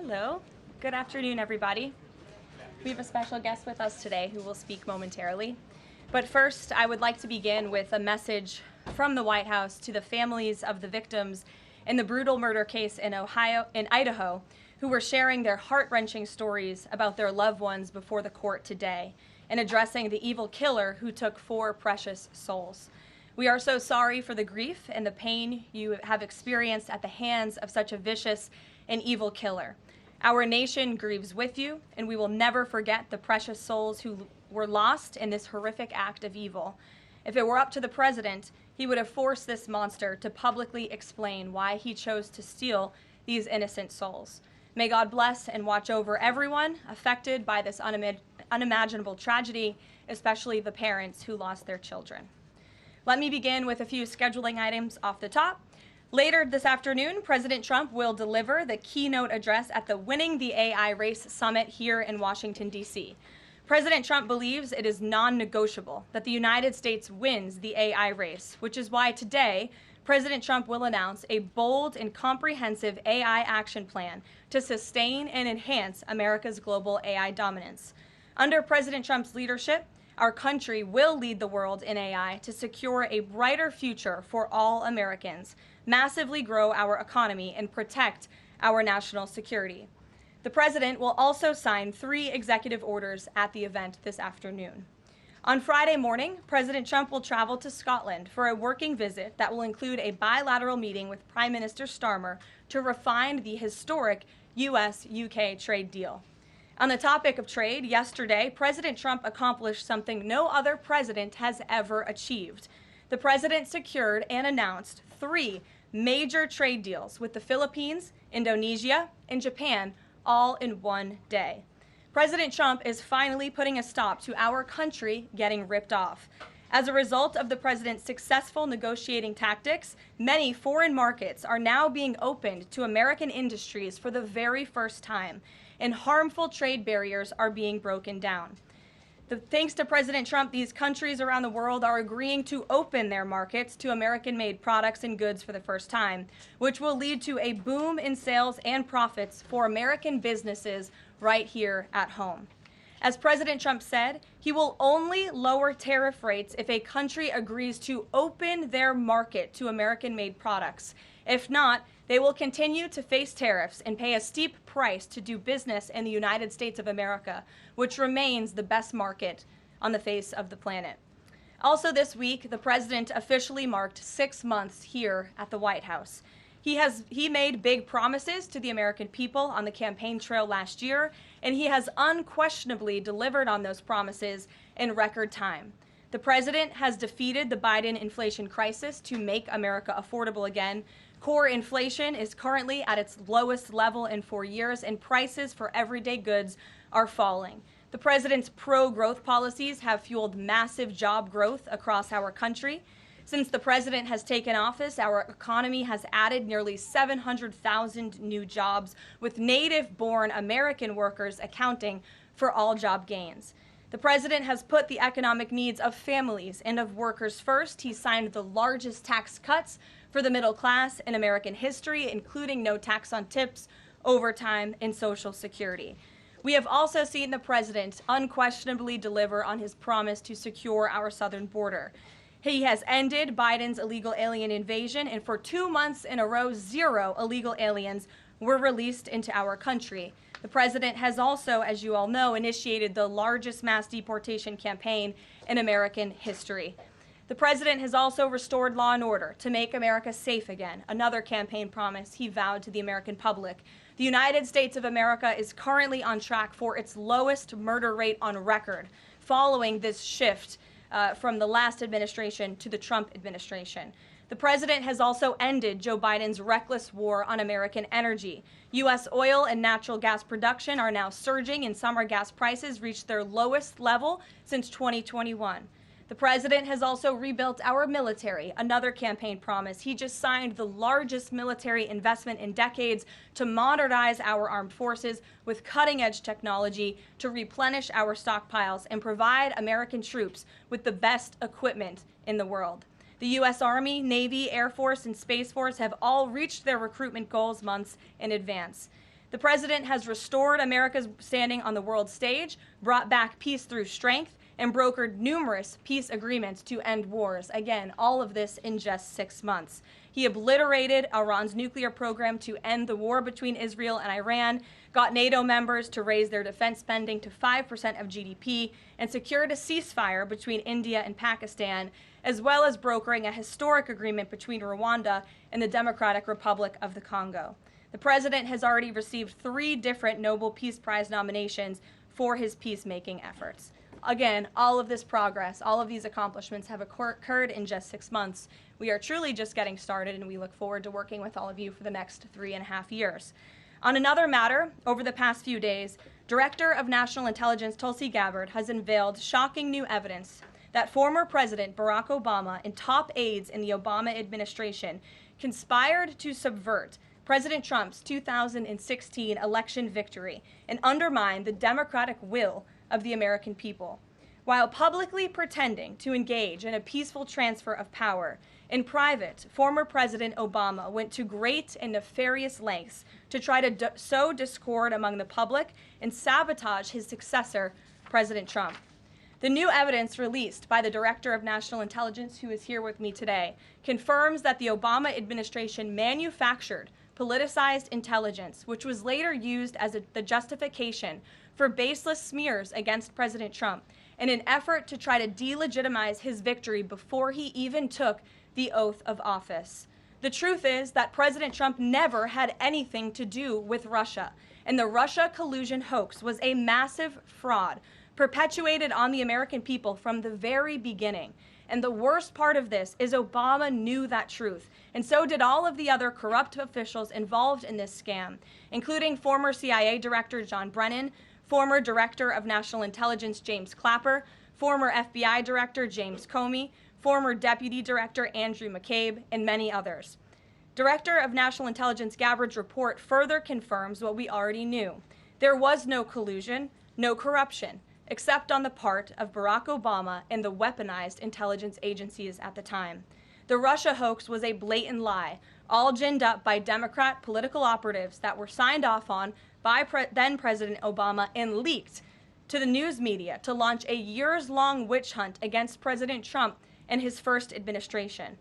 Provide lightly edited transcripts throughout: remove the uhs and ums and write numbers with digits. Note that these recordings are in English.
Hello. Good afternoon, everybody. We have a special guest with us today who will speak momentarily. But first, I would like to begin with a message from the White House to the families of the victims in the brutal murder case in Idaho, who were sharing their heart-wrenching stories about their loved ones before the court today and addressing the evil killer who took 4 precious souls. We are so sorry for the grief and the pain you have experienced at the hands of such a vicious and evil killer. Our nation grieves with you, and we will never forget the precious souls who were lost in this horrific act of evil. If it were up to the president, he would have forced this monster to publicly explain why he chose to steal these innocent souls. May God bless and watch over everyone affected by this unimaginable tragedy, especially the parents who lost their children. Let me begin with a few scheduling items off the top. Later this afternoon, President Trump will deliver the keynote address at the Winning the AI Race Summit here in Washington, D.C. President Trump believes it is non-negotiable that the United States wins the AI race, which is why today, President Trump will announce a bold and comprehensive AI action plan to sustain and enhance America's global AI dominance. Under President Trump's leadership, our country will lead the world in AI to secure a brighter future for all Americans, massively grow our economy, and protect our national security. The president will also sign 3 executive orders at the event this afternoon. On Friday morning, President Trump will travel to Scotland for a working visit that will include a bilateral meeting with Prime Minister Starmer to refine the historic US-UK trade deal. On the topic of trade, yesterday, President Trump accomplished something no other president has ever achieved. The president secured and announced 3 major trade deals with the Philippines, Indonesia, and Japan, all in one day. President Trump is finally putting a stop to our country getting ripped off. As a result of the president's successful negotiating tactics, many foreign markets are now being opened to American industries for the very first time, and harmful trade barriers are being broken down. Thanks to President Trump, these countries around the world are agreeing to open their markets to American-made products and goods for the first time, which will lead to a boom in sales and profits for American businesses right here at home. As President Trump said, he will only lower tariff rates if a country agrees to open their market to American-made products. If not, they will continue to face tariffs and pay a steep price to do business in the United States of America, which remains the best market on the face of the planet. Also this week, the president officially marked 6 months here at the White House. He made big promises to the American people on the campaign trail last year, and he has unquestionably delivered on those promises in record time. The president has defeated the Biden inflation crisis to make America affordable again. Core inflation is currently at its lowest level in 4 years, and prices for everyday goods are falling. The president's pro-growth policies have fueled massive job growth across our country. Since the president has taken office, our economy has added nearly 700,000 new jobs, with native-born American workers accounting for all job gains. The president has put the economic needs of families and of workers first. He signed the largest tax cuts for the middle class in American history, including no tax on tips, overtime, and Social Security. We have also seen the president unquestionably deliver on his promise to secure our southern border. He has ended Biden's illegal alien invasion, and for 2 months in a row, 0 illegal aliens were released into our country. The president has also, as you all know, initiated the largest mass deportation campaign in American history. The president has also restored law and order to make America safe again, another campaign promise he vowed to the American public. The United States of America is currently on track for its lowest murder rate on record, following this shift from the last administration to the Trump administration. The president has also ended Joe Biden's reckless war on American energy. U.S. oil and natural gas production are now surging, and summer gas prices reached their lowest level since 2021. The president has also rebuilt our military, another campaign promise. He just signed the largest military investment in decades to modernize our armed forces with cutting-edge technology to replenish our stockpiles and provide American troops with the best equipment in the world. The U.S. Army, Navy, Air Force, and Space Force have all reached their recruitment goals months in advance. The president has restored America's standing on the world stage, brought back peace through strength, and brokered numerous peace agreements to end wars. Again, all of this in just 6 months. He obliterated Iran's nuclear program to end the war between Israel and Iran, got NATO members to raise their defense spending to 5% of GDP, and secured a ceasefire between India and Pakistan, as well as brokering a historic agreement between Rwanda and the Democratic Republic of the Congo. The president has already received 3 different Nobel Peace Prize nominations for his peacemaking efforts. Again, all of this progress, all of these accomplishments have occurred in just 6 months. We are truly just getting started, and we look forward to working with all of you for the next 3.5 years. On another matter, over the past few days, Director of National Intelligence Tulsi Gabbard has unveiled shocking new evidence that former President Barack Obama and top aides in the Obama administration conspired to subvert President Trump's 2016 election victory and undermine the democratic will of the American people. While publicly pretending to engage in a peaceful transfer of power, in private, former President Obama went to great and nefarious lengths to try to sow discord among the public and sabotage his successor, President Trump. The new evidence released by the Director of National Intelligence, who is here with me today, confirms that the Obama administration manufactured politicized intelligence, which was later used as the justification for baseless smears against President Trump in an effort to try to delegitimize his victory before he even took the oath of office. The truth is that President Trump never had anything to do with Russia, and the Russia collusion hoax was a massive fraud perpetuated on the American people from the very beginning. And the worst part of this is Obama knew that truth, and so did all of the other corrupt officials involved in this scam, including former CIA Director John Brennan, former Director of National Intelligence James Clapper, former FBI Director James Comey, former Deputy Director Andrew McCabe, and many others. Director of National Intelligence Gabbard's report further confirms what we already knew. There was no collusion, no corruption, except on the part of Barack Obama and the weaponized intelligence agencies at the time. The Russia hoax was a blatant lie, all ginned up by Democrat political operatives that were signed off on by then President Obama and leaked to the news media to launch a years-long witch hunt against President Trump and his first administration.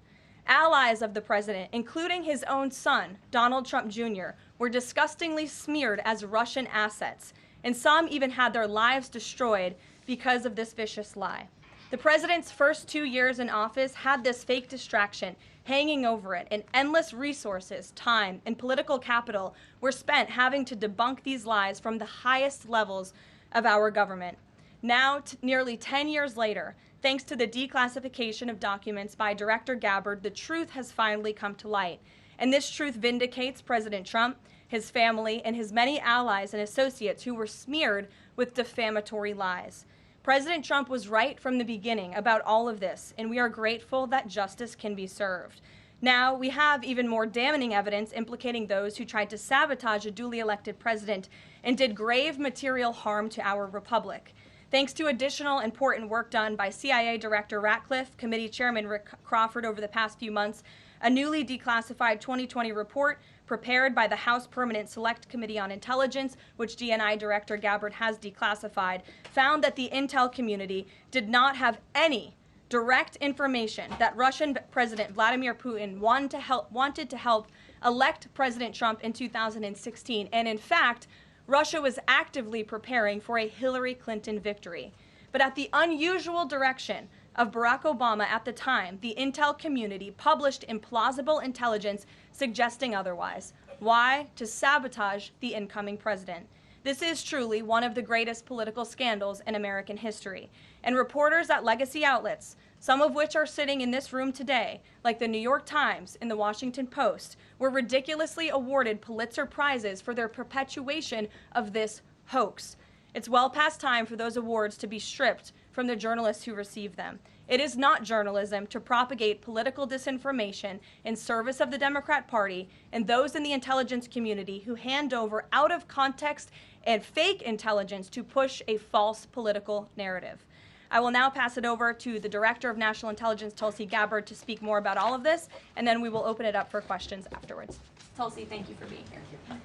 Allies of the president, including his own son, Donald Trump Jr., were disgustingly smeared as Russian assets, and some even had their lives destroyed because of this vicious lie. The president's first 2 years in office had this fake distraction hanging over it, and endless resources, time, and political capital were spent having to debunk these lies from the highest levels of our government. Now, nearly 10 years later, thanks to the declassification of documents by Director Gabbard, the truth has finally come to light. And this truth vindicates President Trump, his family, and his many allies and associates who were smeared with defamatory lies. President Trump was right from the beginning about all of this, and we are grateful that justice can be served. Now, we have even more damning evidence implicating those who tried to sabotage a duly elected president and did grave material harm to our republic. Thanks to additional important work done by CIA Director Ratcliffe, Committee Chairman Rick Crawford over the past few months, a newly declassified 2020 report prepared by the House Permanent Select Committee on Intelligence, which DNI Director Gabbard has declassified, found that the intel community did not have any direct information that Russian President Vladimir Putin wanted to help elect President Trump in 2016, and in fact, Russia was actively preparing for a Hillary Clinton victory. But at the unusual direction of Barack Obama at the time, the intel community published implausible intelligence suggesting otherwise. Why? To sabotage the incoming president. This is truly one of the greatest political scandals in American history. And reporters at legacy outlets, some of which are sitting in this room today, like the New York Times and the Washington Post, were ridiculously awarded Pulitzer Prizes for their perpetuation of this hoax. It's well past time for those awards to be stripped from the journalists who receive them. It is not journalism to propagate political disinformation in service of the Democrat Party and those in the intelligence community who hand over out of context and fake intelligence to push a false political narrative. I will now pass it over to the Director of National Intelligence, Tulsi Gabbard, to speak more about all of this, and then we will open it up for questions afterwards. Tulsi, thank you for being here.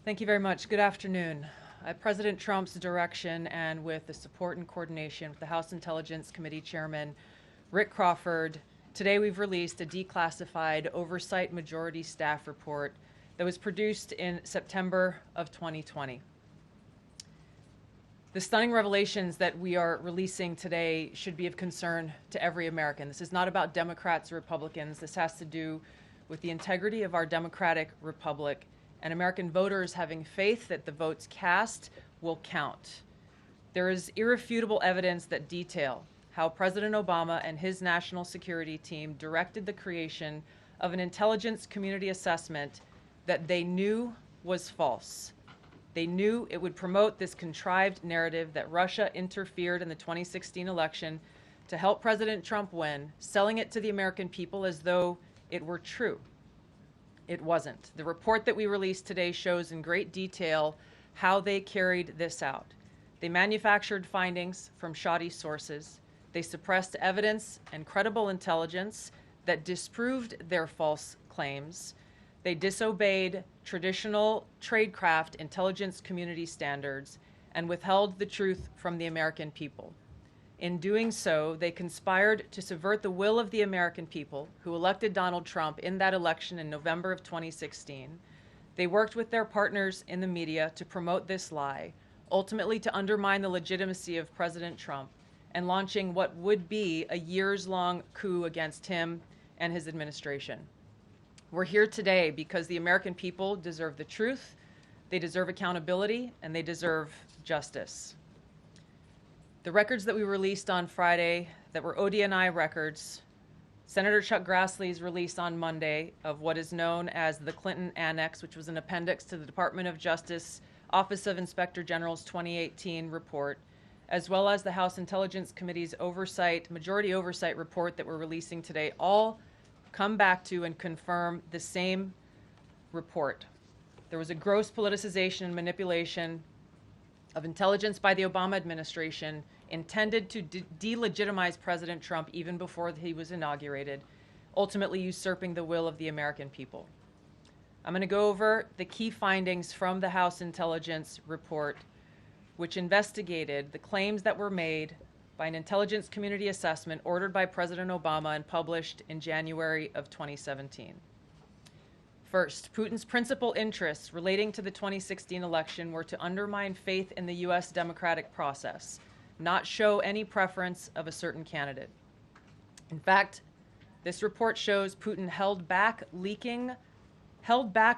Thank you very much. Good afternoon. At President Trump's direction and with the support and coordination with the House Intelligence Committee Chairman Rick Crawford, today we've released a declassified Oversight Majority Staff report that was produced in September of 2020. The stunning revelations that we are releasing today should be of concern to every American. This is not about Democrats or Republicans. This has to do with the integrity of our democratic republic and American voters having faith that the votes cast will count. There is irrefutable evidence that detail how President Obama and his national security team directed the creation of an intelligence community assessment that they knew was false. They knew it would promote this contrived narrative that Russia interfered in the 2016 election to help President Trump win, selling it to the American people as though it were true. It wasn't. The report that we released today shows in great detail how they carried this out. They manufactured findings from shoddy sources. They suppressed evidence and credible intelligence that disproved their false claims. They disobeyed traditional tradecraft intelligence community standards and withheld the truth from the American people. In doing so, they conspired to subvert the will of the American people who elected Donald Trump in that election in November of 2016. They worked with their partners in the media to promote this lie, ultimately to undermine the legitimacy of President Trump and launching what would be a years-long coup against him and his administration. We're here today because the American people deserve the truth, they deserve accountability, and they deserve justice. The records that we released on Friday that were ODNI records, Senator Chuck Grassley's release on Monday of what is known as the Clinton Annex, which was an appendix to the Department of Justice Office of Inspector General's 2018 report, as well as the House Intelligence Committee's majority oversight report that we're releasing today, all come back to and confirm the same report. There was a gross politicization and manipulation of intelligence by the Obama administration intended to delegitimize President Trump even before he was inaugurated, ultimately usurping the will of the American people. I'm going to go over the key findings from the House Intelligence report, which investigated the claims that were made by an intelligence community assessment ordered by President Obama and published in January of 2017. First, Putin's principal interests relating to the 2016 election were to undermine faith in the U.S. democratic process, not show any preference of a certain candidate. In fact, this report shows Putin held back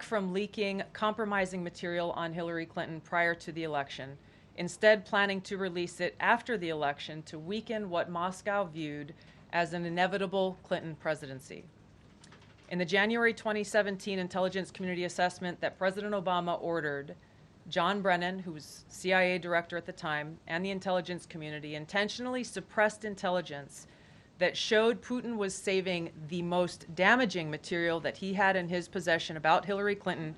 from leaking compromising material on Hillary Clinton prior to the election, instead planning to release it after the election to weaken what Moscow viewed as an inevitable Clinton presidency. In the January 2017 intelligence community assessment that President Obama ordered, John Brennan, who was CIA director at the time, and the intelligence community intentionally suppressed intelligence that showed Putin was saving the most damaging material that he had in his possession about Hillary Clinton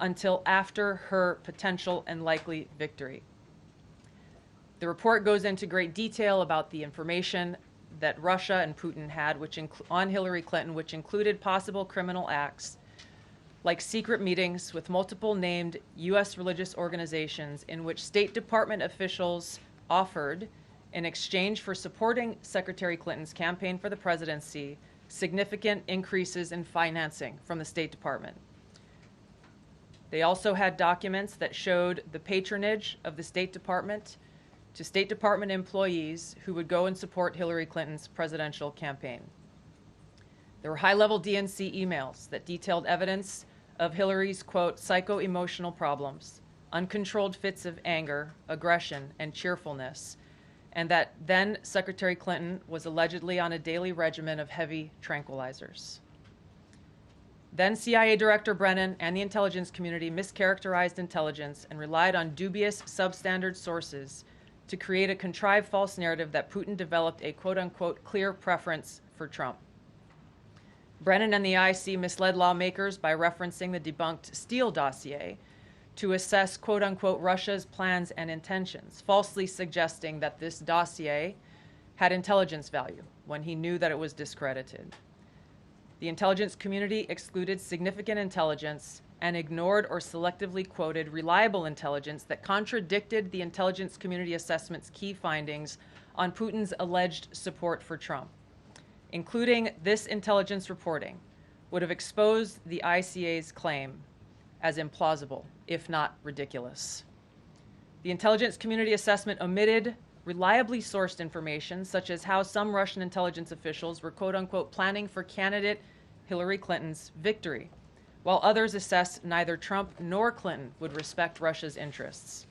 until after her potential and likely victory. The report goes into great detail about the information that Russia and Putin had on Hillary Clinton, which included possible criminal acts like secret meetings with multiple named U.S. religious organizations in which State Department officials offered, in exchange for supporting Secretary Clinton's campaign for the presidency, significant increases in financing from the State Department. They also had documents that showed the patronage of the State Department to State Department employees who would go and support Hillary Clinton's presidential campaign. There were high-level DNC emails that detailed evidence of Hillary's, quote, psycho-emotional problems, uncontrolled fits of anger, aggression, and cheerfulness, and that then Secretary Clinton was allegedly on a daily regimen of heavy tranquilizers. Then CIA Director Brennan and the intelligence community mischaracterized intelligence and relied on dubious substandard sources to create a contrived false narrative that Putin developed a quote-unquote clear preference for Trump. Brennan and the IC misled lawmakers by referencing the debunked Steele dossier to assess quote-unquote Russia's plans and intentions, falsely suggesting that this dossier had intelligence value when he knew that it was discredited. The intelligence community excluded significant intelligence and ignored or selectively quoted reliable intelligence that contradicted the intelligence community assessment's key findings on Putin's alleged support for Trump. Including this intelligence reporting would have exposed the ICA's claim as implausible, if not ridiculous. The intelligence community assessment omitted reliably sourced information, such as how some Russian intelligence officials were quote-unquote planning for candidate Hillary Clinton's victory, while others assessed neither Trump nor Clinton would respect Russia's interests.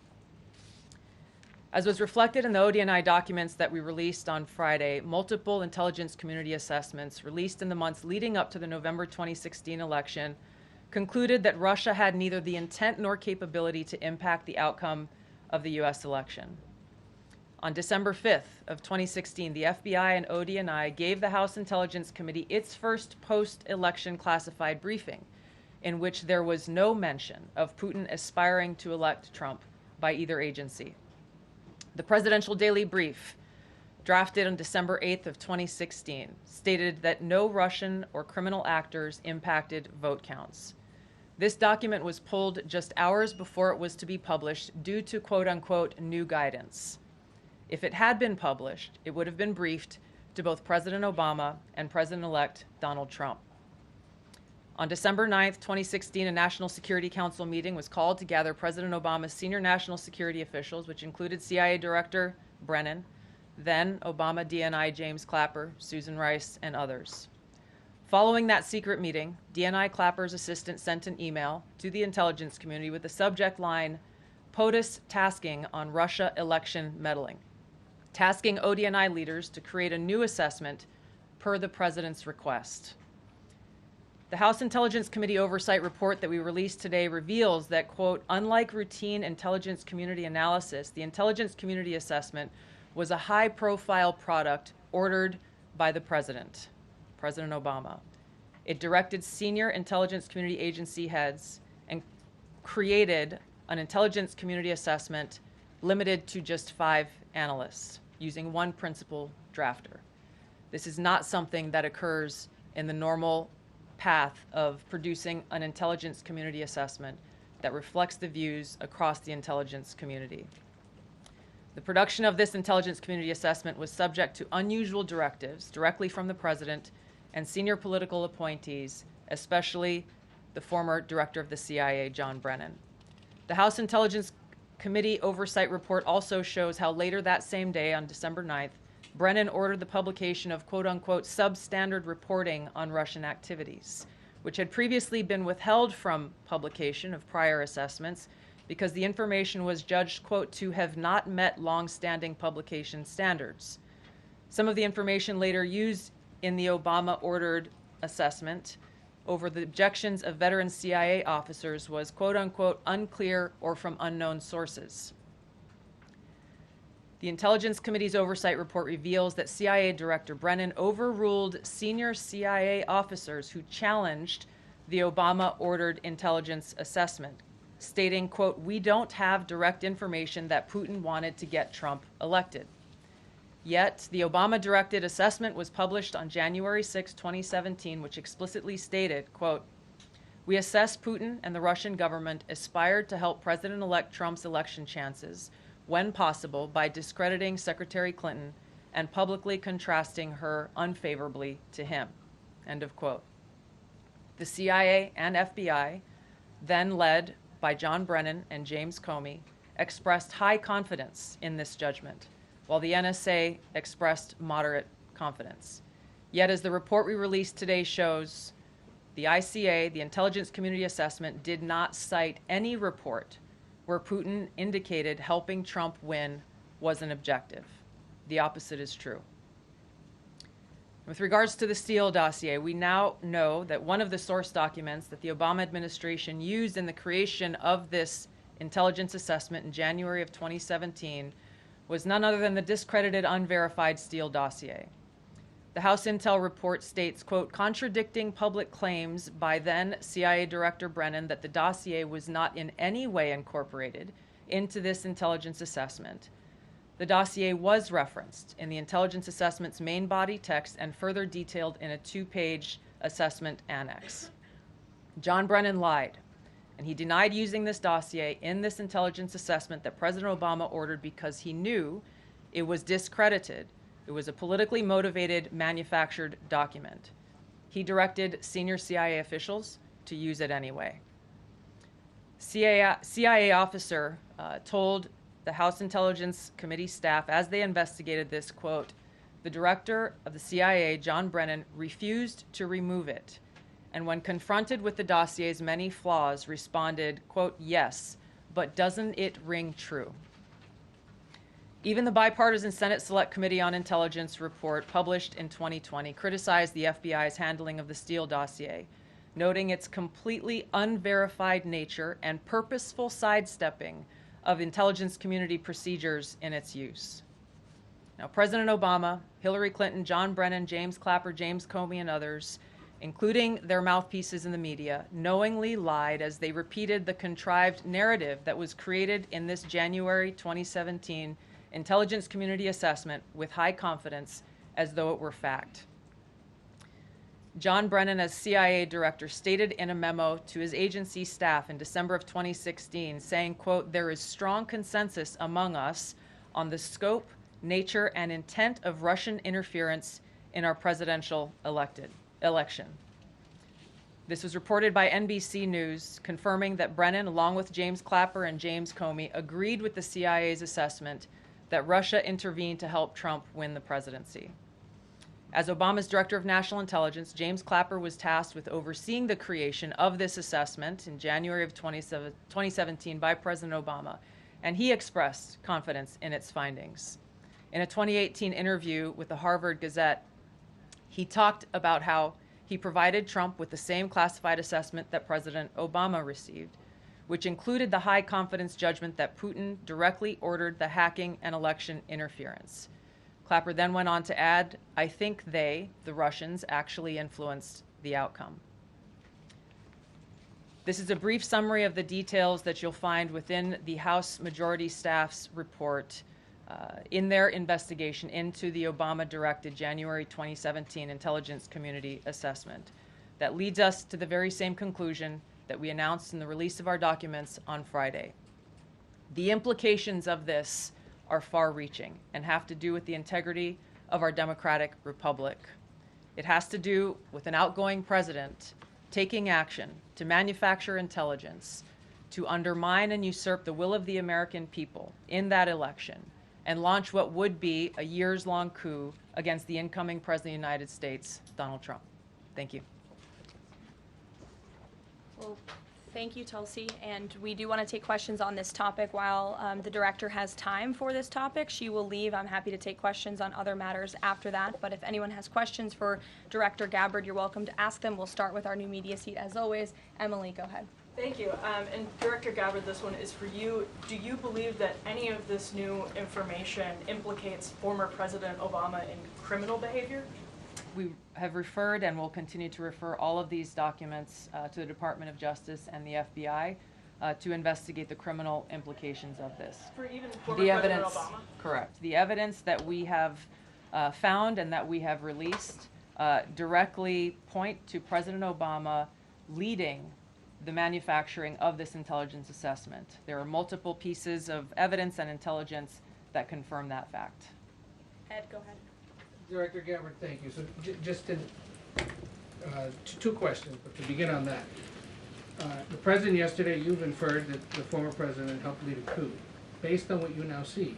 As was reflected in the ODNI documents that we released on Friday, multiple intelligence community assessments released in the months leading up to the November 2016 election concluded that Russia had neither the intent nor capability to impact the outcome of the U.S. election. On December 5th of 2016, the FBI and ODNI gave the House Intelligence Committee its first post-election classified briefing, in which there was no mention of Putin aspiring to elect Trump by either agency. The Presidential Daily Brief, drafted on December 8th of 2016, stated that no Russian or criminal actors impacted vote counts. This document was pulled just hours before it was to be published due to quote-unquote new guidance. If it had been published, it would have been briefed to both President Obama and President-elect Donald Trump. On December 9th, 2016, a National Security Council meeting was called to gather President Obama's senior national security officials, which included CIA Director Brennan, then Obama DNI James Clapper, Susan Rice, and others. Following that secret meeting, DNI Clapper's assistant sent an email to the intelligence community with the subject line, POTUS tasking on Russia election meddling, tasking ODNI leaders to create a new assessment per the president's request. The House Intelligence Committee Oversight Report that we released today reveals that, quote, unlike routine intelligence community analysis, the intelligence community assessment was a high-profile product ordered by the president, President Obama. It directed senior intelligence community agency heads and created an intelligence community assessment limited to just 5 analysts, using one principal drafter. This is not something that occurs in the normal path of producing an intelligence community assessment that reflects the views across the intelligence community. The production of this intelligence community assessment was subject to unusual directives directly from the president and senior political appointees, especially the former director of the CIA, John Brennan. The House Intelligence Committee Oversight Report also shows how later that same day, on December 9th, Brennan ordered the publication of quote-unquote substandard reporting on Russian activities, which had previously been withheld from publication of prior assessments because the information was judged, quote, to have not met long-standing publication standards. Some of the information later used in the Obama-ordered assessment over the objections of veteran CIA officers was, quote-unquote, unclear or from unknown sources. The Intelligence Committee's Oversight Report reveals that CIA Director Brennan overruled senior CIA officers who challenged the Obama-ordered intelligence assessment, stating, quote, we don't have direct information that Putin wanted to get Trump elected. Yet, the Obama-directed assessment was published on January 6, 2017, which explicitly stated, quote, we assess Putin and the Russian government aspired to help President-elect Trump's election chances when possible by discrediting Secretary Clinton and publicly contrasting her unfavorably to him, end of quote. The CIA and FBI, then led by John Brennan and James Comey, expressed high confidence in this judgment, while the NSA expressed moderate confidence. Yet, as the report we released today shows, the ICA, the Intelligence Community Assessment, did not cite any report where Putin indicated helping Trump win was an objective. The opposite is true. With regards to the Steele dossier, we now know that one of the source documents that the Obama administration used in the creation of this intelligence assessment in January of 2017 was none other than the discredited, unverified Steele dossier. The House Intel report states, quote, contradicting public claims by then CIA Director Brennan that the dossier was not in any way incorporated into this intelligence assessment. The dossier was referenced in the intelligence assessment's main body text and further detailed in a 2-page assessment annex. John Brennan lied And he denied using this dossier in this intelligence assessment that President Obama ordered because he knew it was discredited. It was a politically motivated, manufactured document. He directed senior CIA officials to use it anyway. CIA officer told the House Intelligence Committee staff as they investigated this, quote, "The director of the CIA, John Brennan, refused to remove it, and when confronted with the dossier's many flaws, responded, quote, 'Yes, but doesn't it ring true?'" Even the bipartisan Senate Select Committee on Intelligence report published in 2020 criticized the FBI's handling of the Steele dossier, noting its completely unverified nature and purposeful sidestepping of intelligence community procedures in its use. Now, President Obama, Hillary Clinton, John Brennan, James Clapper, James Comey, and others, including their mouthpieces in the media, knowingly lied as they repeated the contrived narrative that was created in this January 2017 intelligence community assessment with high confidence as though it were fact. John Brennan, as CIA director, stated in a memo to his agency staff in December of 2016, saying, quote, "There is strong consensus among us on the scope, nature, and intent of Russian interference in our presidential election." This was reported by NBC News, confirming that Brennan, along with James Clapper and James Comey, agreed with the CIA's assessment that Russia intervened to help Trump win the presidency. As Obama's director of national intelligence, James Clapper was tasked with overseeing the creation of this assessment in January of 2017 by President Obama, and he expressed confidence in its findings. In a 2018 interview with the Harvard Gazette, he talked about how he provided Trump with the same classified assessment that President Obama received, which included the high confidence judgment that Putin directly ordered the hacking and election interference. Clapper then went on to add, "I think they, the Russians, actually influenced the outcome." This is a brief summary of the details that you'll find within the House Majority Staff's report in their investigation into the Obama-directed January 2017 Intelligence Community Assessment. That leads us to the very same conclusion that we announced in the release of our documents on Friday. The implications of this are far-reaching and have to do with the integrity of our democratic republic. It has to do with an outgoing president taking action to manufacture intelligence, to undermine and usurp the will of the American people in that election, and launch what would be a years-long coup against the incoming President of the United States, Donald Trump. Thank you. Well, thank you, Tulsi. And we do want to take questions on this topic while the director has time for this topic. She will leave. I'm happy to take questions on other matters after that. But if anyone has questions for Director Gabbard, you're welcome to ask them. We'll start with our new media seat as always. Emily, go ahead. Thank you. And Director Gabbard, this one is for you. Do you believe that any of this new information implicates former President Obama in criminal behavior? We have referred and will continue to refer all of these documents to the Department of Justice and the FBI to investigate the criminal implications of this. For even former President Obama? Correct. The evidence that we have found and that we have released directly point to President Obama leading the manufacturing of this intelligence assessment. There are multiple pieces of evidence and intelligence that confirm that fact. Ed, go ahead. Director Gabbard, thank you. So just two questions, but to begin on that. The President yesterday, you've inferred that the former President helped lead a coup. Based on what you now see,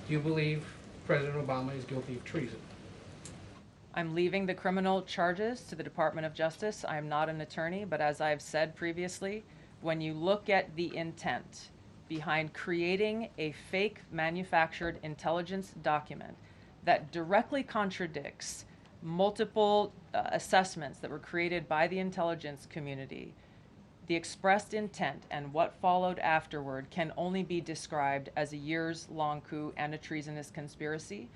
do you believe President Obama is guilty of treason? I'm leaving the criminal charges to the Department of Justice. I am not an attorney, but as I've said previously, when you look at the intent behind creating a fake manufactured intelligence document that directly contradicts multiple assessments that were created by the intelligence community, the expressed intent and what followed afterward can only be described as a years-long coup and a treasonous conspiracy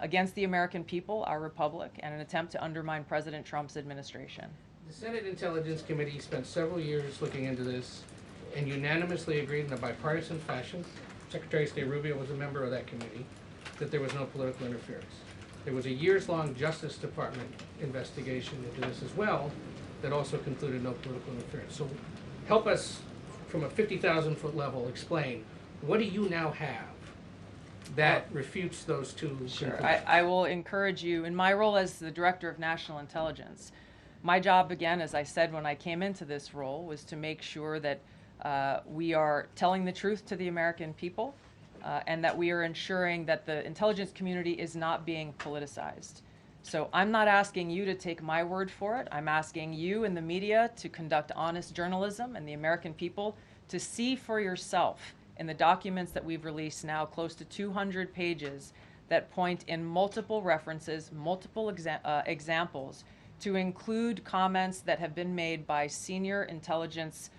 against the American people, our republic, and an attempt to undermine President Trump's administration. The Senate Intelligence Committee spent several years looking into this and unanimously agreed in a bipartisan fashion, Secretary of State Rubio was a member of that committee, that there was no political interference. There was a years-long Justice Department investigation into this as well that also concluded no political interference. So help us from a 50,000-foot level, explain, what do you now have that refutes those two conclusions? I will encourage you, in my role as the Director of National Intelligence, my job, again, as I said when I came into this role, was to make sure that we are telling the truth to the American people and that we are ensuring that the intelligence community is not being politicized. So I'm not asking you to take my word for it. I'm asking you and the media to conduct honest journalism and the American people to see for yourself in the documents that we've released now, close to 200 pages, that point in multiple references, multiple examples, to include comments that have been made by senior intelligence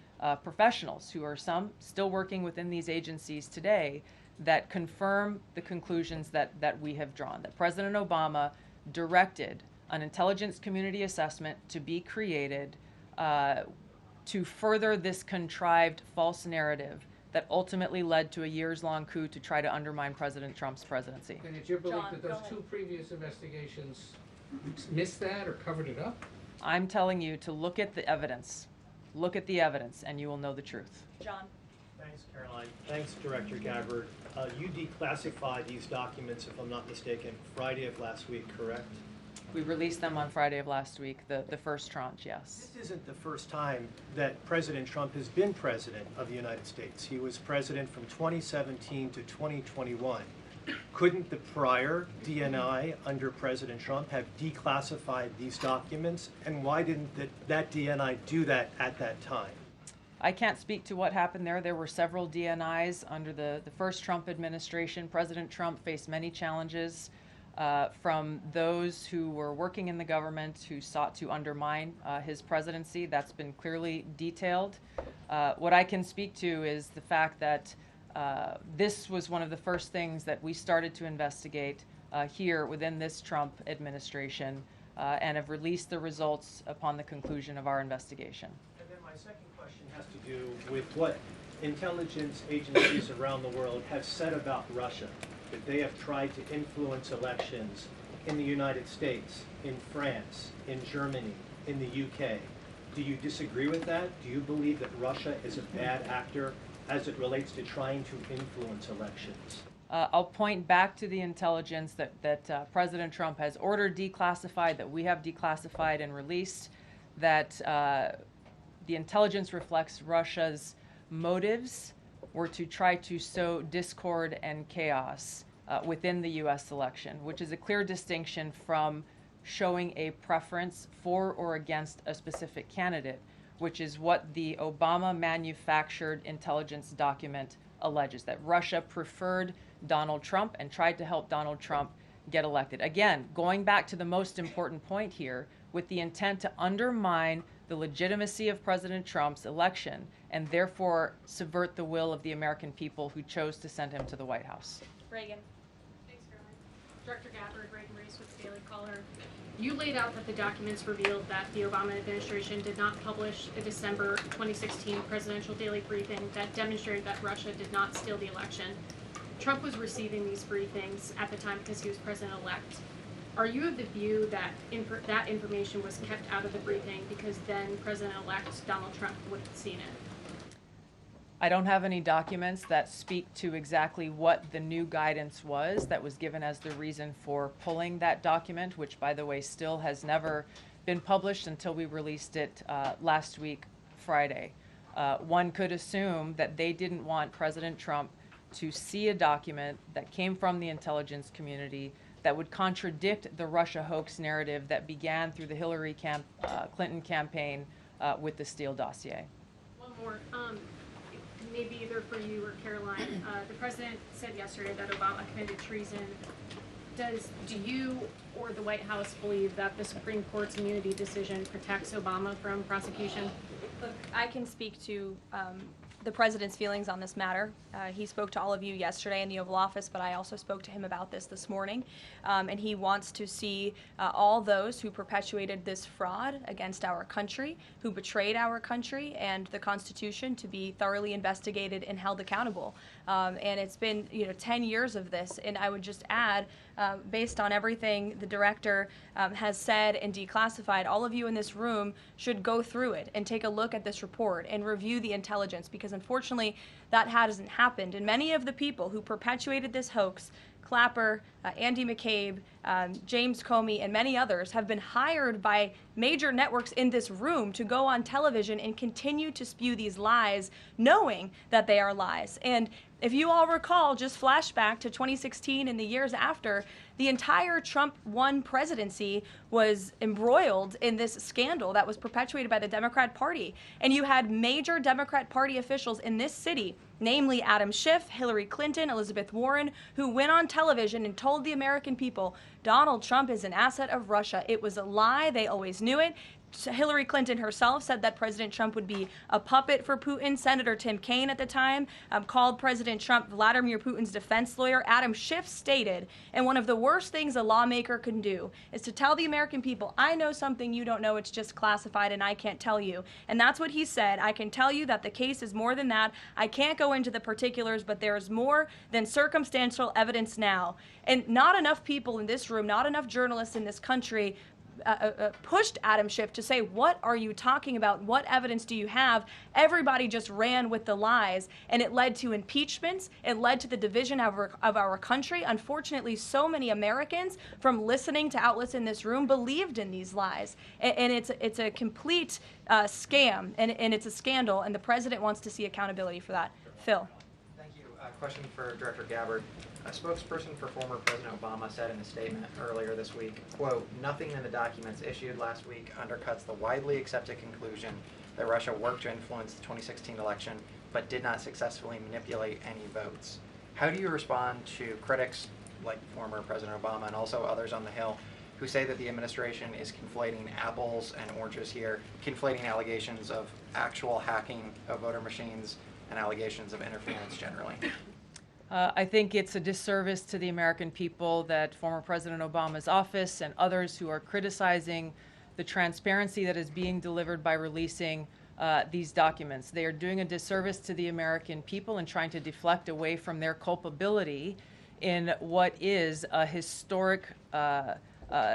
professionals, who are some still working within these agencies today, that confirm the conclusions that we have drawn, that President Obama directed an intelligence community assessment to be created to further this contrived false narrative that ultimately led to a years-long coup to try to undermine President Trump's presidency. And it's your belief John, that go those ahead. two previous investigations missed that or covered it up? I'm telling you to look at the evidence. Look at the evidence, and you will know the truth. John. Thanks, Caroline. Thanks, Director Gabbard. You declassified these documents, if I'm not mistaken, Friday of last week, correct? We released them on Friday of last week, the first tranche, yes. This isn't the first time that President Trump has been president of the United States. He was president from 2017 to 2021. Couldn't the prior DNI under President Trump have declassified these documents? And why didn't that DNI do that at that time? I can't speak to what happened there. There were several DNIs under the first Trump administration. President Trump faced many challenges from those who were working in the government who sought to undermine his presidency. That's been clearly detailed. What I can speak to is the fact that this was one of the first things that we started to investigate here within this Trump administration and have released the results upon the conclusion of our investigation. And then my second question has to do with what intelligence agencies around the world have said about Russia, that they have tried to influence elections in the United States, in France, in Germany, in the UK. Do you disagree with that? Do you believe that Russia is a bad actor as it relates to trying to influence elections? I'll point back to the intelligence that President Trump has ordered declassified, that we have declassified and released, that the intelligence reflects Russia's motives were to try to sow discord and chaos within the U.S. election, which is a clear distinction from showing a preference for or against a specific candidate, which is what the Obama manufactured intelligence document alleges, that Russia preferred Donald Trump and tried to help Donald Trump get elected. Again, going back to the most important point here, with the intent to undermine the legitimacy of President Trump's election and therefore subvert the will of the American people who chose to send him to the White House. Reagan. Thanks, Caroline. Director Gabbard, Reagan Reese with the Daily Caller. You laid out that the documents revealed that the Obama administration did not publish a December 2016 presidential daily briefing that demonstrated that Russia did not steal the election. Trump was receiving these briefings at the time because he was president-elect. Are you of the view that that information was kept out of the briefing because then President-elect Donald Trump would have seen it? I don't have any documents that speak to exactly what the new guidance was that was given as the reason for pulling that document, which, by the way, still has never been published until we released it last week, Friday. One could assume that they didn't want President Trump to see a document that came from the intelligence community that would contradict the Russia hoax narrative that began through the Hillary Clinton campaign with the Steele dossier. One more. Maybe either for you or Caroline. The president said yesterday that Obama committed treason. Do you or the White House believe that the Supreme Court's immunity decision protects Obama from prosecution? Look, I can speak to the president's feelings on this matter. He spoke to all of you yesterday in the Oval Office, but I also spoke to him about this morning. And he wants to see all those who perpetuated this fraud against our country, who betrayed our country and the Constitution, to be thoroughly investigated and held accountable. And it's been 10 years of this. And I would just add, based on everything the director has said and declassified, all of you in this room should go through it and take a look at this report and review the intelligence, because Unfortunately, that hasn't happened. And many of the people who perpetuated this hoax, Clapper, Andy McCabe, James Comey, and many others, have been hired by major networks in this room to go on television and continue to spew these lies, knowing that they are lies. And if you all recall, just flashback to 2016 and the years after, the entire Trump 1 presidency was embroiled in this scandal that was perpetuated by the Democrat Party. And you had major Democrat Party officials in this city, namely Adam Schiff, Hillary Clinton, Elizabeth Warren, who went on television and told the American people, Donald Trump is an asset of Russia. It was a lie. They always knew it. Hillary Clinton herself said that President Trump would be a puppet for Putin. Senator Tim Kaine at the time called President Trump Vladimir Putin's defense lawyer. Adam Schiff stated, and one of the worst things a lawmaker can do is to tell the American people, I know something you don't know, it's just classified and I can't tell you. And that's what he said. I can tell you that the case is more than that. I can't go into the particulars, but there is more than circumstantial evidence now. And not enough people in this room, not enough journalists in this country pushed Adam Schiff to say, what are you talking about? What evidence do you have? Everybody just ran with the lies, and it led to impeachments. It led to the division of our country. Unfortunately, so many Americans, from listening to outlets in this room, believed in these lies. And it's a complete scam, and it's a scandal, and the president wants to see accountability for that. Phil. Thank you. Question for Director Gabbard. A spokesperson for former President Obama said in a statement earlier this week, quote, nothing in the documents issued last week undercuts the widely accepted conclusion that Russia worked to influence the 2016 election, but did not successfully manipulate any votes. How do you respond to critics like former President Obama and also others on the Hill who say that the administration is conflating apples and oranges here, conflating allegations of actual hacking of voter machines and allegations of interference generally? I think it's a disservice to the American people that former President Obama's office and others who are criticizing the transparency that is being delivered by releasing these documents. They are doing a disservice to the American people and trying to deflect away from their culpability in what is a historic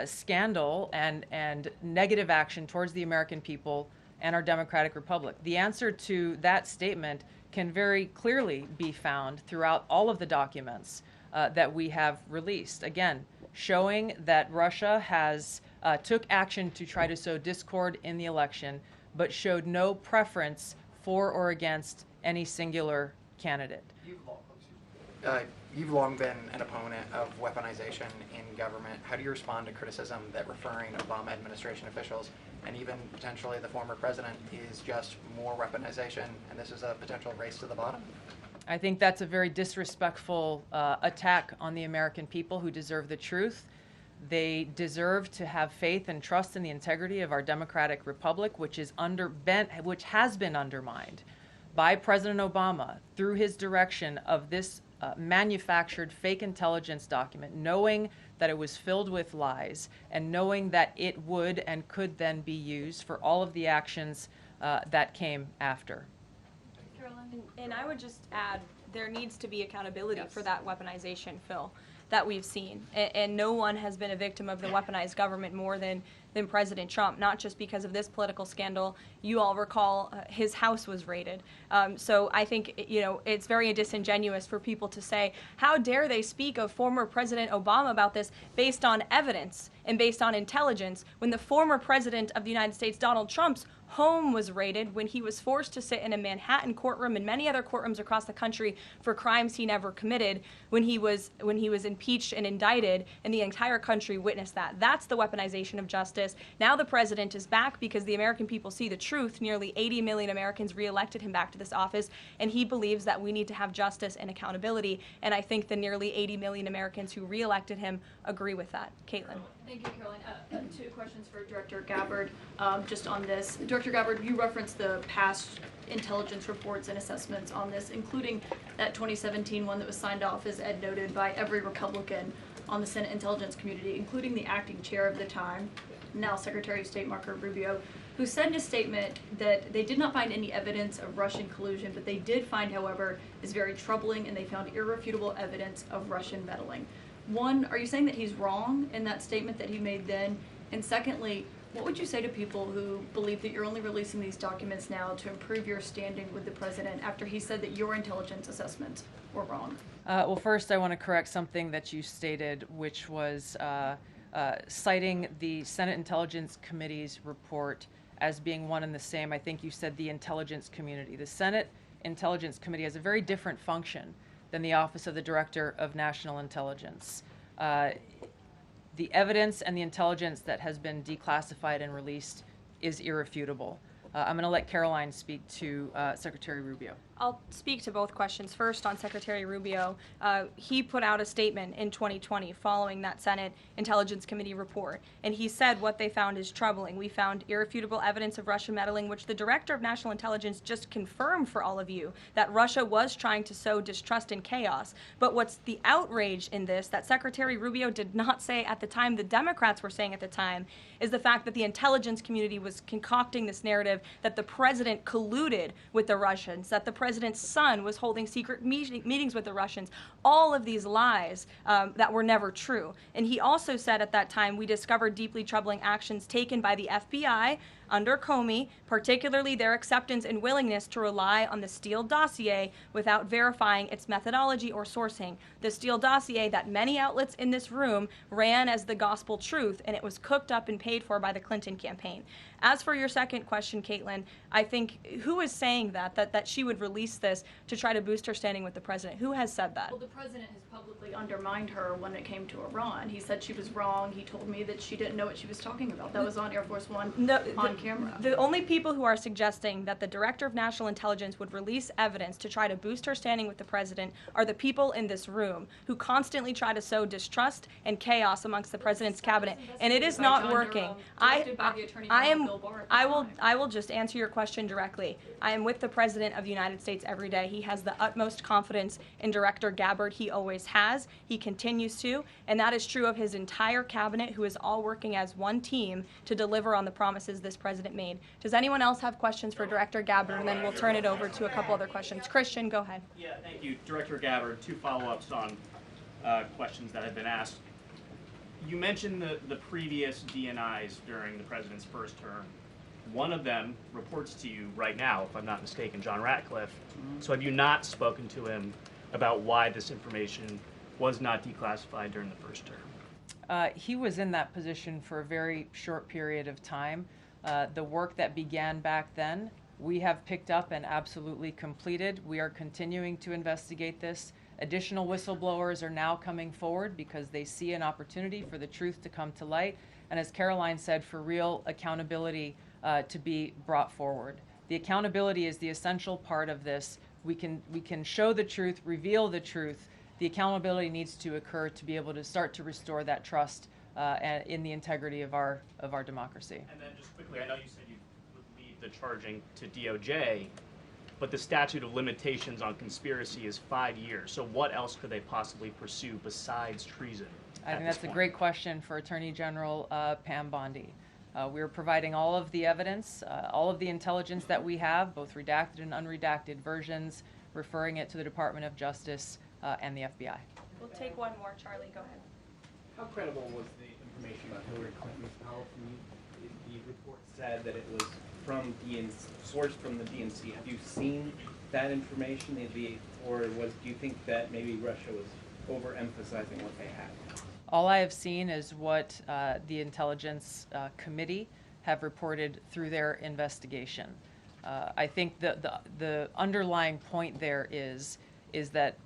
scandal and negative action towards the American people and our democratic republic. The answer to that statement can very clearly be found throughout all of the documents that we have released. Again, showing that Russia has took action to try to sow discord in the election, but showed no preference for or against any singular candidate. You've long been an opponent of weaponization in government. How do you respond to criticism that referring Obama administration officials and even potentially the former president is just more weaponization and this is a potential race to the bottom? I think that's a very disrespectful attack on the American people who deserve the truth. They deserve to have faith and trust in the integrity of our democratic republic, which has been undermined by President Obama through his direction of this manufactured fake intelligence document, knowing that it was filled with lies and knowing that it would and could then be used for all of the actions that came after. Karoline, and I would just add, there needs to be accountability for that weaponization, Phil, that we've seen. And no one has been a victim of the weaponized government more than President Trump, not just because of this political scandal. You all recall his house was raided. So I think, it's very disingenuous for people to say, how dare they speak of former President Obama about this based on evidence and based on intelligence when the former president of the United States, Donald Trump's home was raided, when he was forced to sit in a Manhattan courtroom and many other courtrooms across the country for crimes he never committed, when he was impeached and indicted, and the entire country witnessed that. That's the weaponization of justice. Now the president is back because the American people see the truth. Nearly 80 million Americans reelected him back to this office, and he believes that we need to have justice and accountability. And I think the nearly 80 million Americans who reelected him agree with that. Caitlin. Thank you, Caroline. Two questions for Director Gabbard just on this. Director Gabbard, you referenced the past intelligence reports and assessments on this, including that 2017 one that was signed off, as Ed noted, by every Republican on the Senate Intelligence Community, including the acting chair of the time, now Secretary of State Marco Rubio, who said in a statement that they did not find any evidence of Russian collusion, but they did find, however, is very troubling, and they found irrefutable evidence of Russian meddling. One, are you saying that he's wrong in that statement that he made then? And secondly, What would you say to people who believe that you're only releasing these documents now to improve your standing with the president after he said that your intelligence assessments were wrong? Well, first, I want to correct something that you stated, which was citing the Senate Intelligence Committee's report as being one and the same. I think you said the intelligence community. The Senate Intelligence Committee has a very different function than the Office of the Director of National Intelligence. The evidence and the intelligence that has been declassified and released is irrefutable. I'm going to let Karoline speak to Secretary Rubio. I'll speak to both questions. First, on Secretary Rubio, he put out a statement in 2020 following that Senate Intelligence Committee report, and he said what they found is troubling. We found irrefutable evidence of Russian meddling, which the Director of National Intelligence just confirmed for all of you, that Russia was trying to sow distrust and chaos. But what's the outrage in this that Secretary Rubio did not say at the time, the Democrats were saying at the time, is the fact that the intelligence community was concocting this narrative that the president colluded with the Russians, that the president's son was holding secret meetings with the Russians, all of these lies that were never true. And he also said at that time, we discovered deeply troubling actions taken by the FBI under Comey, particularly their acceptance and willingness to rely on the Steele dossier without verifying its methodology or sourcing. The Steele dossier that many outlets in this room ran as the gospel truth, and it was cooked up and paid for by the Clinton campaign. As for your second question, Caitlin, I think who is saying that she would release this to try to boost her standing with the president? Who has said that? Well, the president has publicly undermined her when it came to Iran. He said she was wrong. He told me that she didn't know what she was talking about. That was on Air Force One on camera. The only people who are suggesting that the Director of National Intelligence would release evidence to try to boost her standing with the president are the people in this room who constantly try to sow distrust and chaos amongst the president's cabinet, and it is not working. I will just answer your question directly. I am with the President of the United States every day. He has the utmost confidence in Director Gabbard. He always has. He continues to, and that is true of his entire cabinet, who is all working as one team to deliver on the promises this president made. Does anyone else have questions for Director Gabbard? And then we'll turn it over to a couple other questions. Christian, go ahead. Yeah, thank you, Director Gabbard. Two follow-ups on questions that have been asked. You mentioned the previous DNIs during the president's first term. One of them reports to you right now, if I'm not mistaken, John Ratcliffe. So have you not spoken to him about why this information was not declassified during the first term? He was in that position for a very short period of time. The work that began back then, we have picked up and absolutely completed. We are continuing to investigate this. Additional whistleblowers are now coming forward because they see an opportunity for the truth to come to light. And as Karoline said, for real accountability to be brought forward. The accountability is the essential part of this. We can show the truth, reveal the truth. The accountability needs to occur to be able to start to restore that trust in the integrity of our democracy. And then just quickly, I know you said you would leave the charging to DOJ, but the statute of limitations on conspiracy is 5 years. So what else could they possibly pursue besides treason? I think that's a great question for Attorney General Pam Bondi. We're providing all of the evidence, all of the intelligence that we have, both redacted and unredacted versions, referring it to the Department of Justice and the FBI. We'll take one more. Charlie, go ahead. How credible was the information about Hillary Clinton's health? The report said that it was from sourced from the DNC. Have you seen that information, or do you think that maybe Russia was overemphasizing what they had? All I have seen is what the Intelligence Committee have reported through their investigation. I think the underlying point there is that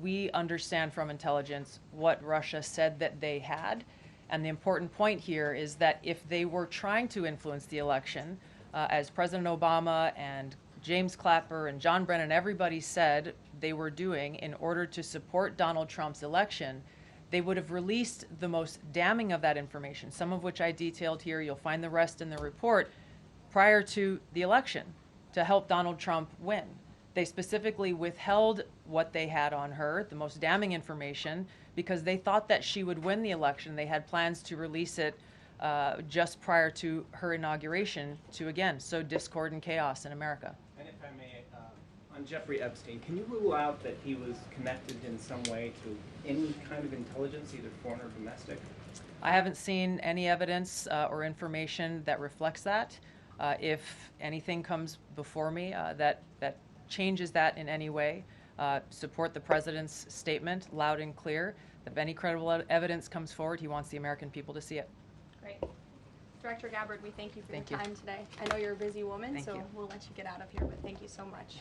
we understand from intelligence what Russia said that they had. And the important point here is that if they were trying to influence the election, as President Obama and James Clapper and John Brennan, everybody said they were doing in order to support Donald Trump's election, they would have released the most damning of that information, some of which I detailed here. You'll find the rest in the report, prior to the election to help Donald Trump win. They specifically withheld what they had on her, the most damning information, because they thought that she would win the election. They had plans to release it just prior to her inauguration to, again, sow discord and chaos in America. And if I may, on Jeffrey Epstein, can you rule out that he was connected in some way to any kind of intelligence, either foreign or domestic? I haven't seen any evidence or information that reflects that. If anything comes before me that changes that in any way, support the president's statement loud and clear. If any credible evidence comes forward, he wants the American people to see it. Great. Director Gabbard, we thank you for Thank your you. time today. I know you're a busy woman, Thank so you. we'll let you get out of here, but thank you so much.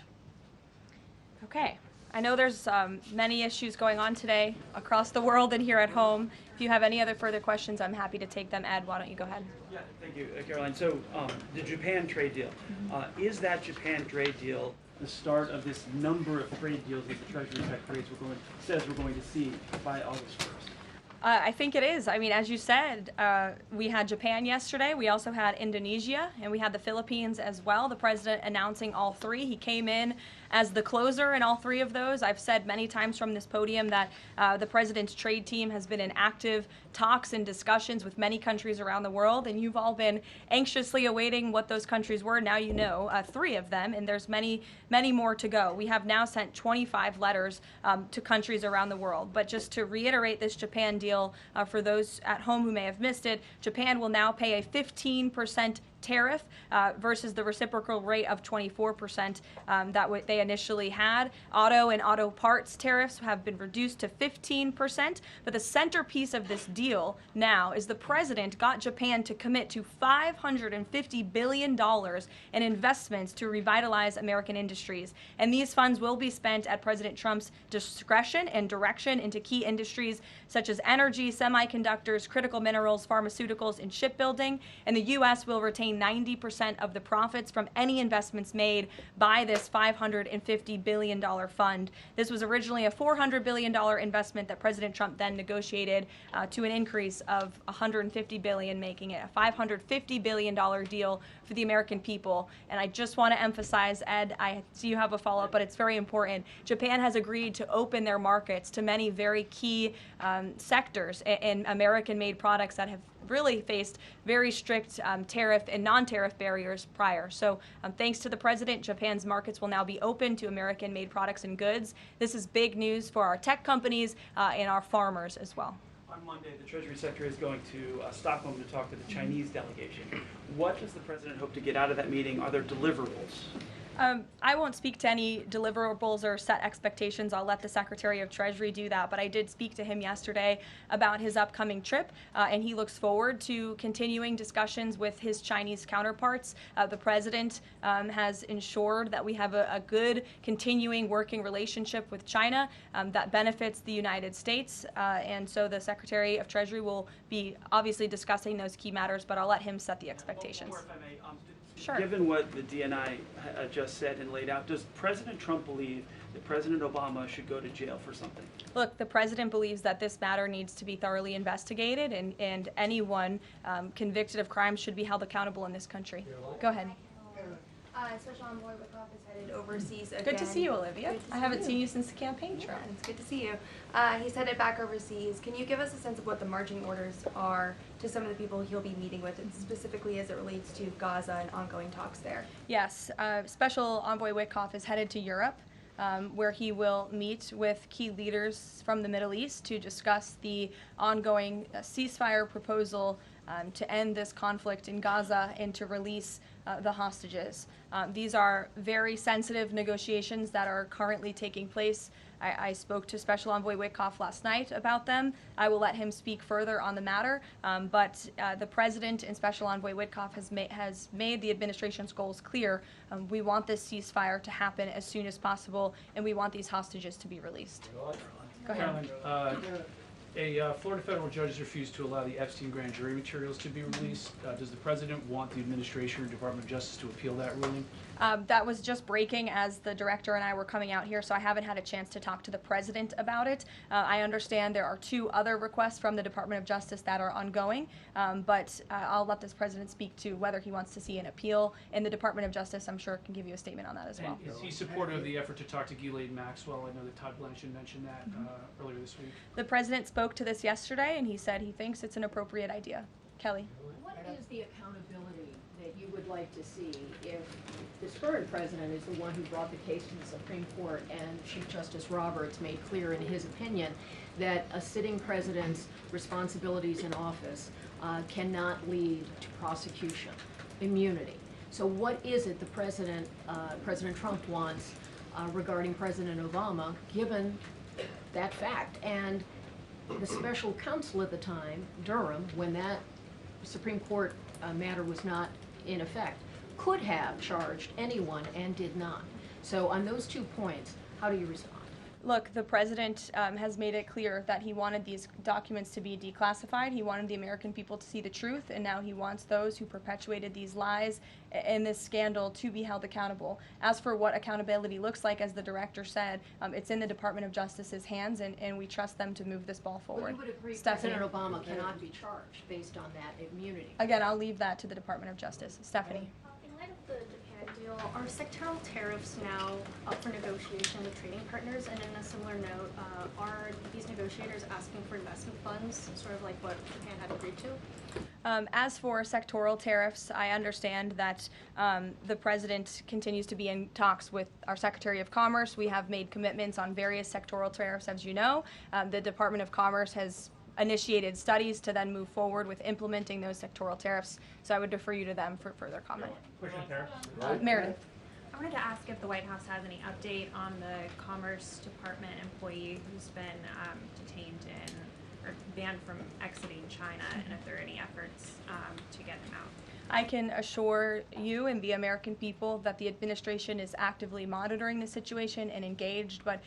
Okay. I know there's many issues going on today across the world and here at home. If you have any other further questions, I'm happy to take them. Ed, why don't you go ahead? Yeah, thank you, Karoline. So the Japan trade deal, is that Japan trade deal the start of this number of trade deals that the Treasury Secretary says we're going to see by August 1st? I think it is. I mean, as you said, we had Japan yesterday. We also had Indonesia, and we had the Philippines as well. The president announcing all three. He came in as the closer in all three of those. I've said many times from this podium that the president's trade team has been in active talks and discussions with many countries around the world, and you've all been anxiously awaiting what those countries were. Now you know three of them, and there's many, many more to go. We have now sent 25 letters to countries around the world. But just to reiterate this Japan deal, for those at home who may have missed it, Japan will now pay a 15% tariff versus the reciprocal rate of 24% that they initially had. Auto and auto parts tariffs have been reduced to 15%, but the centerpiece of this deal now is the president got Japan to commit to $550 billion in investments to revitalize American industries. And these funds will be spent at President Trump's discretion and direction into key industries such as energy, semiconductors, critical minerals, pharmaceuticals, and shipbuilding. And the U.S. will retain 90% of the profits from any investments made by this $550 billion fund. This was originally a $400 billion investment that President Trump then negotiated to an increase of $150 billion, making it a $550 billion deal for the American people. And I just want to emphasize, Ed, I see you have a follow-up, but it's very important. Japan has agreed to open their markets to many very key sectors in American-made products that have really faced very strict tariff and non-tariff barriers prior. So thanks to the president, Japan's markets will now be open to American-made products and goods. This is big news for our tech companies and our farmers as well. On Monday, the Treasury Secretary is going to Stockholm to talk to the Chinese delegation. What does the president hope to get out of that meeting? Are there deliverables? I won't speak to any deliverables or set expectations. I'll let the Secretary of Treasury do that. But I did speak to him yesterday about his upcoming trip, and he looks forward to continuing discussions with his Chinese counterparts. The President has ensured that we have a good continuing working relationship with China that benefits the United States. And so the Secretary of Treasury will be obviously discussing those key matters, but I'll let him set the expectations. One more, if I may. Sure. Given what the DNI just said and laid out, does President Trump believe that President Obama should go to jail for something? Look, the president believes that this matter needs to be thoroughly investigated, and anyone convicted of crime should be held accountable in this country. Go ahead. Special Envoy Wickoff is headed overseas again. Good to see you, Olivia. I haven't seen you since the campaign trail. Yeah, it's good to see you. He's headed back overseas. Can you give us a sense of what the marching orders are to some of the people he'll be meeting with, and specifically as it relates to Gaza and ongoing talks there? Yes, Special Envoy Wickoff is headed to Europe, where he will meet with key leaders from the Middle East to discuss the ongoing ceasefire proposal to end this conflict in Gaza and to release the hostages. These are very sensitive negotiations that are currently taking place. I spoke to Special Envoy Wickoff last night about them. I will let him speak further on the matter, but the President and Special Envoy Wickoff has made the administration's goals clear. We want this ceasefire to happen as soon as possible, and we want these hostages to be released. Go ahead. Caroline, a Florida federal judge has refused to allow the Epstein grand jury materials to be released. Does the president want the administration or Department of Justice to appeal that ruling? That was just breaking as the director and I were coming out here, so I haven't had a chance to talk to the president about it. I understand there are 2 other requests from the Department of Justice that are ongoing, but I'll let this president speak to whether he wants to see an appeal in the Department of Justice. I'm sure can give you a statement on that as well. And is he supportive of the effort to talk to Ghislaine Maxwell? I know that Todd Blanchard mentioned that earlier this week. The president spoke to this yesterday, and he said he thinks it's an appropriate idea. Kelly. What is the accountability that you would like to see if this current president is the one who brought the case to the Supreme Court, and Chief Justice Roberts made clear in his opinion that a sitting president's responsibilities in office cannot lead to prosecution, immunity. So what is it the President Trump wants regarding President Obama, given that fact? And the special counsel at the time, Durham, when that Supreme Court matter was not in effect, could have charged anyone and did not. So on those 2 points, how do you respond? Look, the president has made it clear that he wanted these documents to be declassified. He wanted the American people to see the truth, and now he wants those who perpetuated these lies and this scandal to be held accountable. As for what accountability looks like, as the director said, it's in the Department of Justice's hands, and we trust them to move this ball forward. Well, you would agree Stephanie. President Obama cannot be charged based on that immunity. Again, I'll leave that to the Department of Justice. Stephanie. In light of the Japan deal, are sectoral tariffs now up for negotiation with trading partners? And in a similar note, are these negotiators asking for investment funds, sort of like what Japan had agreed to? As for sectoral tariffs, I understand that the president continues to be in talks with our Secretary of Commerce. We have made commitments on various sectoral tariffs, as you know. The Department of Commerce has initiated studies to then move forward with implementing those sectoral tariffs. So I would defer you to them for further comment. Meredith. I wanted to ask if the White House has any update on the Commerce Department employee who's been detained or banned from exiting China, and if there are any efforts to get him out. I can assure you and the American people that the administration is actively monitoring the situation and engaged, but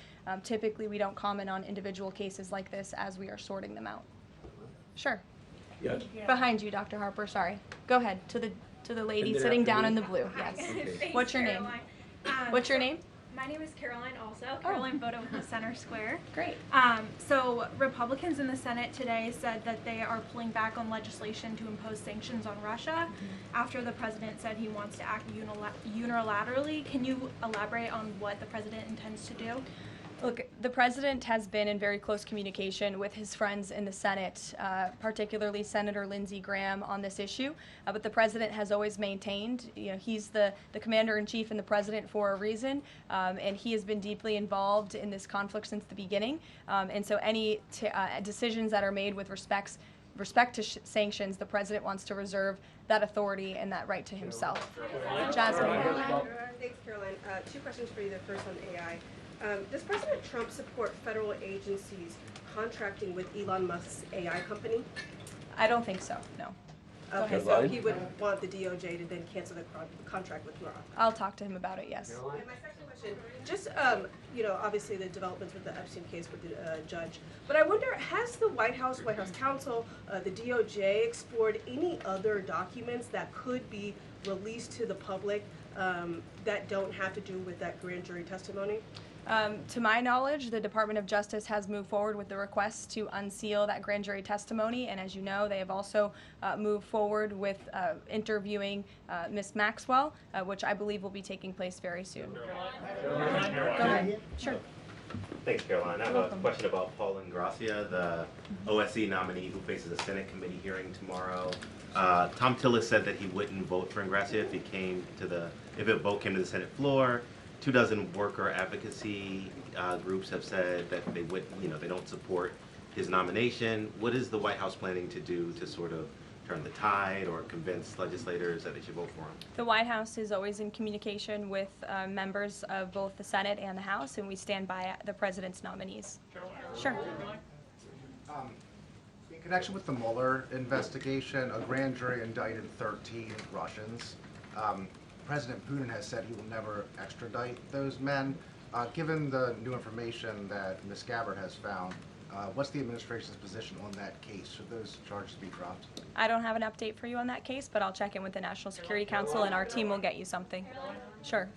typically we don't comment on individual cases like this as we are sorting them out. Sure. Yes. Behind you, Dr. Harper, sorry. Go ahead, to the lady sitting down in the blue, yes. Thanks, What's your name? What's your name? My name is Karoline also. Karoline Boda with the Center Square. Great. So Republicans in the Senate today said that they are pulling back on legislation to impose sanctions on Russia after the president said he wants to act unilaterally. Can you elaborate on what the president intends to do? Look, the president has been in very close communication with his friends in the Senate, particularly Senator Lindsey Graham, on this issue. But the president has always maintained, he's the commander-in-chief and the president for a reason, and he has been deeply involved in this conflict since the beginning. And so any decisions that are made with respect to sanctions, the president wants to reserve that authority and that right to himself. Jasmine. Thanks, Caroline. 2 questions for you. The first on AI. Does President Trump support federal agencies contracting with Elon Musk's AI company? I don't think so, no. Okay, so he would want the DOJ to then cancel the contract with Grok. I'll talk to him about it, yes. And my second question, just, obviously the developments with the Epstein case with the judge, but I wonder, has the White House counsel, the DOJ explored any other documents that could be released to the public that don't have to do with that grand jury testimony? To my knowledge, the Department of Justice has moved forward with the request to unseal that grand jury testimony, and as you know, they have also moved forward with interviewing Ms. Maxwell, which I believe will be taking place very soon. Go ahead. Sure. Thanks, Caroline. I have a question about Paul Ingracia, the OSC nominee who faces a Senate committee hearing tomorrow. Tom Tillis said that he wouldn't vote for Ingracia if a vote came to the Senate floor. 24 worker advocacy groups have said that they don't support his nomination. What is the White House planning to do to sort of turn the tide or convince legislators that they should vote for him? The White House is always in communication with members of both the Senate and the House, and we stand by the president's nominees. Sure. In connection with the Mueller investigation, a grand jury indicted 13 Russians. President Putin has said he will never extradite those men. Given the new information that Ms. Gabbard has found, what's the administration's position on that case? Should those charges be dropped? I don't have an update for you on that case, but I'll check in with the National Security Council, and our team will get you something. Sure.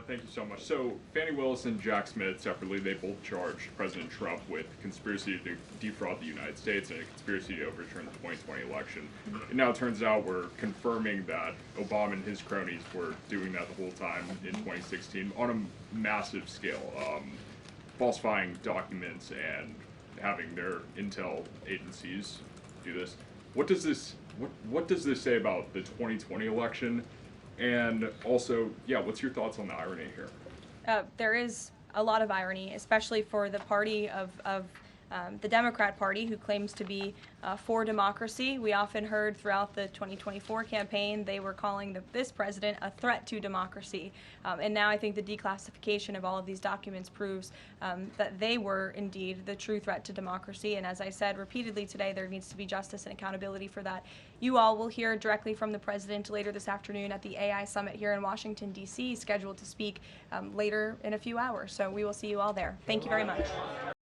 Thank you so much. So Fani Willis and Jack Smith separately, they both charged President Trump with conspiracy to defraud the United States and a conspiracy to overturn the 2020 election. And now it turns out we're confirming that Obama and his cronies were doing that the whole time in 2016 on a massive scale, falsifying documents and having their intel agencies do this. What does this say about the 2020 election? And also, yeah, what's your thoughts on the irony here? There is a lot of irony, especially for the party of the Democrat Party, who claims to be for democracy. We often heard throughout the 2024 campaign they were calling this president a threat to democracy. And now I think the declassification of all of these documents proves that they were indeed the true threat to democracy. And as I said repeatedly today, there needs to be justice and accountability for that. You all will hear directly from the president later this afternoon at the AI Summit here in Washington, D.C., scheduled to speak later in a few hours. So we will see you all there. Thank you very much.